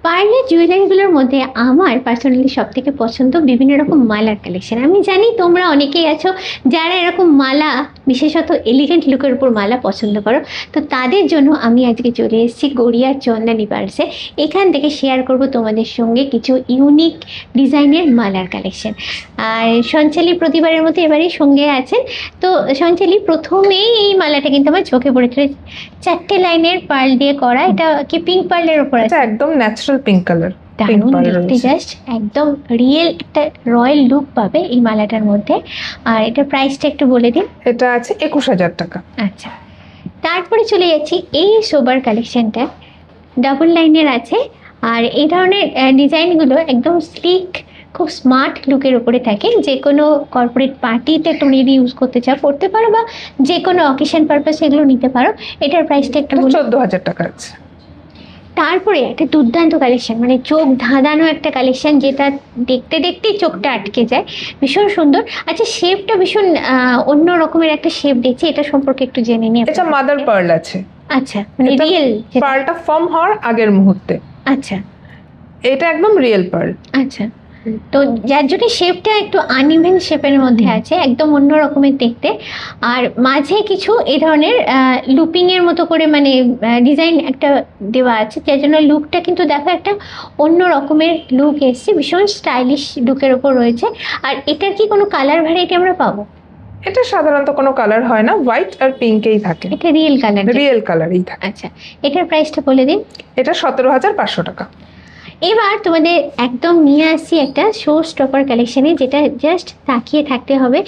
পার্লের জুয়েলারিগুলোর মধ্যে আমার পার্সোনালি সব থেকে পছন্দ বিভিন্ন রকম মালার কালেকশন। আমি জানি তোমরা অনেকেই আছো যারা এরকম মালা, বিশেষত এলিগেন্ট লুকের উপর মালা পছন্দ করো। তো তাদের জন্য আমি আজকে চলে এসেছি গড়িয়ার চন্দানী পার্লসে। এখান থেকে শেয়ার করব তোমাদের সঙ্গে কিছু ইউনিক ডিজাইনের মালার কালেকশন। আর সঞ্চালী প্রতিবারের মতো এবারেই সঙ্গে আছেন। তো সঞ্চালী, প্রথমেই এই মালাটা কিন্তু আমার চোখে পড়েছিল, 4টে লাইনের পার্ল দিয়ে করা। এটা কি পিঙ্ক পার্লের উপর আছে? একদম ন্যাচারাল পিঙ্ক কালার, দারুণ দেখতে, জাস্ট একদম রিয়েল একটা রয়্যাল লুক পাবে এই মালাটার মধ্যে। আর এটার প্রাইসটা একটু বলে দিন। এটা আছে 21,000 টাকা। আচ্ছা, তারপরে চলে যাচ্ছি এই সোবার কালেকশনটা, ডাবল লাইনের আছে। আর এই ধরনের ডিজাইনগুলো একদম স্লিক, খুব স্মার্ট লুকের উপরে থাকে। যে কোনো কর্পোরেট পার্টিতে তোমরা যদি ইউজ করতে চাও করতে পারো, বা যে কোনো অকেশন পারপাস এগুলো নিতে পারো। এটার প্রাইসটা একটু 14,000 টাকা আছে। তারপরে একটা দুর্দান্ত কালেকশন, মানে চোখ ধাঁধানো একটা কালেকশন, যেটা দেখতে দেখতেই চোখটা আটকে যায়, ভীষণ সুন্দর। আচ্ছা, শেপটা ভীষণ অন্য রকমের একটা শেপ দেখছি, এটা সম্পর্কে একটু জেনে নিই। এটা মাদার পার্ল আছে। আচ্ছা, মানে রিয়েল পার্লটা ফর্ম হওয়ার আগের মুহূর্তে। আচ্ছা, এটা একদম রিয়েল পার্ল। আচ্ছা। তো যার জন্য শেপটা একটু আনইভেন শেপের মধ্যে আছে, একদম অন্য রকমের দেখতে। আর মাঝে কিছু এই ধরনের লুপিংয়ের মতো করে মানে ডিজাইন একটা দেওয়া আছে, যার জন্য লুকটা কিন্তু দেখো একটা অন্য রকমের লুক এসছে, ভীষণ স্টাইলিশ লুকের ওপর রয়েছে। আর এটার কি কোনো কালার ভ্যারাইটি আমরা পাবো? এটা সাধারণত কোনো কালার হয় না, হোয়াইট আর পিঙ্কেই থাকে। এটা রিয়েল কালার? রিয়েল কালারই থাকে। আচ্ছা, এটার প্রাইসটা বলে দিন। এটা 17,500 টাকা। এবার তোমাদের একদম নিয়ে আসছি একটা শো স্টপার কালেকশানে, যেটা জাস্ট তাকিয়ে থাকতে হবে।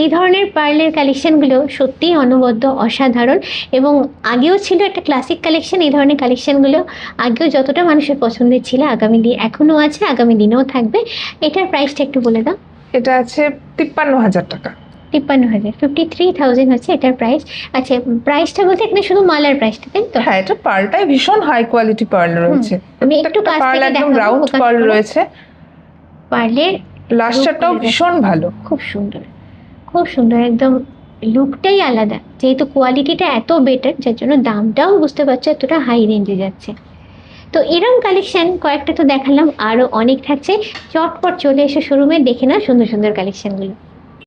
এই ধরনের পার্লের কালেকশানগুলো সত্যিই অনবদ্য, অসাধারণ। এবং আগেও ছিল একটা ক্লাসিক কালেকশান। এই ধরনের কালেকশানগুলো আগেও যতটা মানুষের পছন্দের ছিল, আগামী দিন এখনও আছে, আগামী দিনেও থাকবে। এটার প্রাইসটা একটু বলে দাও। এটা আছে 53,000 টাকা। 53,000, 53,000 হচ্ছে এটার প্রাইস। আচ্ছা, প্রাইসটা বলতে এখানে শুধু মালার প্রাইসটা, তাই তো? হ্যাঁ, এটা পার্লটাই ভীষণ হাই কোয়ালিটি পার্ল রয়েছে। আমি একটু কাছ থেকে একদম রাউন্ড পার্ল রয়েছে। পার্লের লাস্টারটাও ভীষণ ভালো, খুব সুন্দর, খুব সুন্দর, একদম লুকটাই আলাদা। যেহেতু কোয়ালিটিটা এত বেটার, যার জন্য দামটাও বুঝতে পারছো এতটা হাই রেঞ্জে যাচ্ছে। তো এরকম কালেকশন কয়েকটা তো দেখালাম, আরও অনেক থাকছে। চটপট চলে এসে শোরুমে দেখে না সুন্দর সুন্দর কালেকশনগুলো।